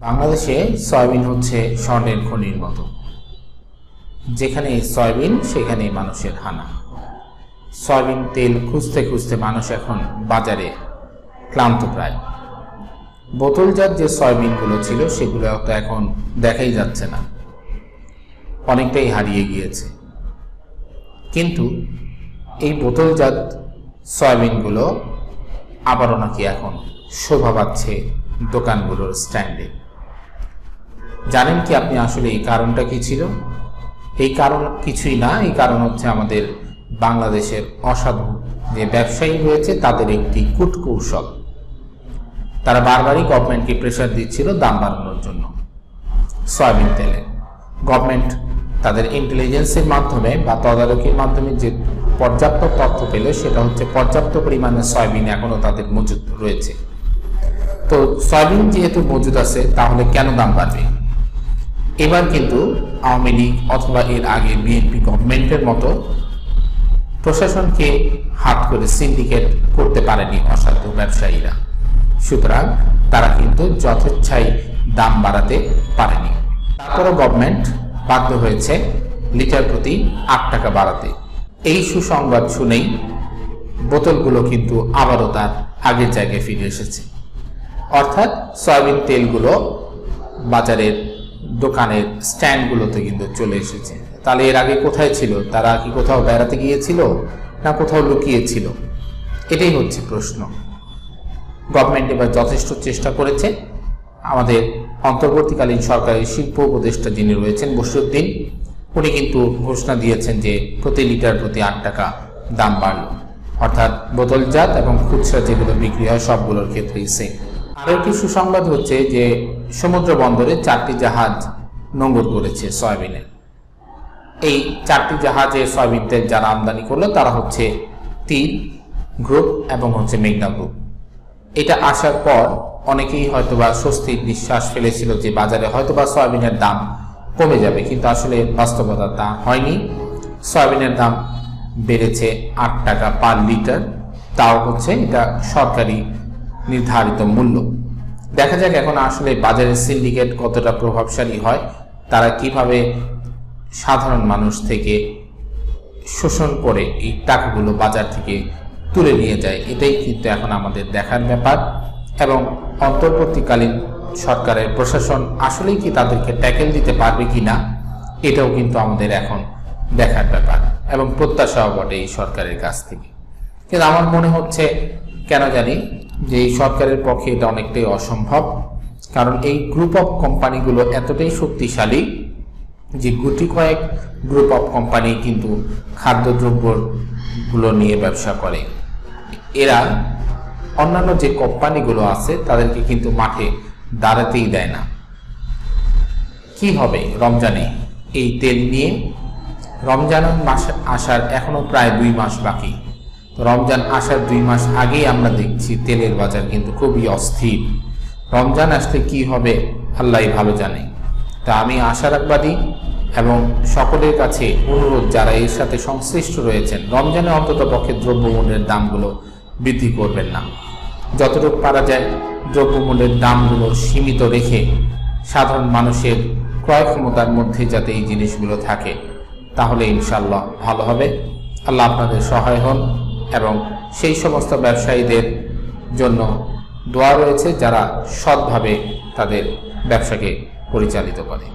বাংলাদেশে সয়াবিন হচ্ছে স্বর্ণের খনির মতো। যেখানে সয়াবিন সেখানেই মানুষের হানা। সয়াবিন তেল খুঁজতে খুঁজতে মানুষ এখন বাজারে ক্লান্ত প্রায়। বোতলজাত যে সয়াবিনগুলো ছিল সেগুলো তো এখন দেখাই যাচ্ছে না, অনেকটাই হারিয়ে গিয়েছে। কিন্তু এই বোতলজাত সয়াবিনগুলো আবারও নাকি এখন শোভা পাচ্ছে দোকানগুলোর স্ট্যান্ডে। জানেন কি আপনি আসলে এই কারণটা কি ছিল? এই কারণ কিছুই না, এই কারণ হচ্ছে আমাদের বাংলাদেশের অসাধু যে ব্যবসায়ী রয়েছে তাদের একটি কূটকৌশল। তারা বারবারই গভর্নমেন্টকে প্রেশার দিচ্ছিল দাম বাড়ানোর জন্য সয়াবিন তেলে। গভর্নমেন্ট তাদের ইন্টেলিজেন্সের মাধ্যমে বা তদারকির মাধ্যমে যে পর্যাপ্ত তথ্য পেল সেটা হচ্ছে পর্যাপ্ত পরিমাণে সয়াবিন এখনো তাদের মজুদ রয়েছে। তো সয়াবিন যেহেতু মজুদ আছে তাহলে কেন দাম বাড়বে? এবার কিন্তু আওয়ামী লীগ অথবা এর আগে বিএনপি গভর্নমেন্টের মতো প্রশাসনকে হাত করে সিন্ডিকেট করতে পারেনি অসাধু ব্যবসায়ীরা। সুতরাং তারা কিন্তু যথেচ্ছাই দাম বাড়াতে পারেনি। তারপরও গভর্নমেন্ট বাধ্য হয়েছে লিটার প্রতি 8 টাকা বাড়াতে। এই সুসংবাদ শুনেই বোতলগুলো কিন্তু আবারও তার আগের জায়গায় ফিরে এসেছে। অর্থাৎ সয়াবিন তেলগুলো বাজারের দোকানের স্ট্যান্ডগুলোতে কিন্তু চলে এসেছে। তাহলে এর আগে কোথায় ছিল? তারা কি কোথাও বেড়াতে গিয়েছিল না কোথাও লুকিয়েছিল? এটাই হচ্ছে প্রশ্ন। গভর্নমেন্ট এবার যথেষ্ট চেষ্টা করেছে। আমাদের অন্তর্বর্তীকালীন সরকারের শিল্প উপদেষ্টা যিনি রয়েছেন বসিরউদ্দিন, উনি কিন্তু ঘোষণা দিয়েছেন যে প্রতি লিটার প্রতি 8 টাকা দাম বাড়ল। অর্থাৎ বোতলজাত এবং খুচরা যেগুলো বিক্রি হয় সবগুলোর ক্ষেত্রেই সেম। আরও একটি সুসংবাদ হচ্ছে যে সমুদ্র বন্দরে 4টি জাহাজ নোঙর করেছে সয়াবিনের। এই 4টি জাহাজে সয়াবিন তেল যারা আমদানি করলো তারা হচ্ছে তিল গ্রুপ এবং হচ্ছে মেঘনা গ্রুপ। এটা আসার পর অনেকেই হয়তোবা স্বস্তির নিঃশ্বাস ফেলেছিল যে বাজারে হয়তোবা সয়াবিনের দাম কমে যাবে, কিন্তু আসলে বাস্তবতা তা হয়নি। সয়াবিনের দাম বেড়েছে 8 টাকা পার লিটার, তাও হচ্ছে এটা সরকারি নির্ধারিত মূল্য। দেখা যাক এখন আসলে বাজারের সিন্ডিকেট কতটা প্রভাবশালী হয়, তারা কিভাবে সাধারণ মানুষ থেকে শোষণ করে এই টাকাগুলো বাজার থেকে তুলে নিয়ে যায়। এটাই কিন্তু এখন আমাদের দেখার ব্যাপার। এবং অন্তর্বর্তীকালীন সরকারের প্রশাসন আসলেই কি তাদেরকে ট্যাকেল দিতে পারবে কি না, এটাও কিন্তু আমাদের এখন দেখার ব্যাপার এবং প্রত্যাশাও বটে এই সরকারের কাছ থেকে। কিন্তু আমার মনে হচ্ছে কেন জানি যে এই সরকারের পক্ষে এটা অনেকটাই অসম্ভব। কারণ এই গ্রুপ অফ কোম্পানিগুলো এতটাই শক্তিশালী যে গুটি কয়েক গ্রুপ অফ কোম্পানি কিন্তু খাদ্যদ্রব্যগুলো নিয়ে ব্যবসা করে। এরা অন্যান্য যে কোম্পানিগুলো আছে তাদেরকে কিন্তু মাঠে দাঁড়াতেই দেয় না। কি হবে রমজানে এই তেল নিয়ে? রমজান মাস আসার এখনো প্রায় 2 মাস বাকি। রমজান আসার 2 মাস আগেই আমরা দেখছি তেলের বাজার কিন্তু খুবই অস্থির। রমজান আসলে কি হবে আল্লাহই ভালো জানে। তা আমি আশাবাদী এবং সকলের কাছে অনুরোধ যারা এর সাথে সংশ্লিষ্ট রয়েছেন, রমজানে অন্তত পক্ষে দ্রব্যমূল্যের দামগুলো বৃদ্ধি করবেন না। যতটুকু পারা যায় দ্রব্যমূল্যের দামগুলো সীমিত রেখে সাধারণ মানুষের ক্রয় ক্ষমতার মধ্যে যাতে এই জিনিসগুলো থাকে, তাহলে ইনশাআল্লাহ ভালো হবে। আল্লাহ আপনাদের সহায় হন এবং সেই সমস্ত ব্যবসায়ীদের জন্য দোয়া রয়েছে যারা সৎভাবে তাদের ব্যবসাকে পরিচালিত করে।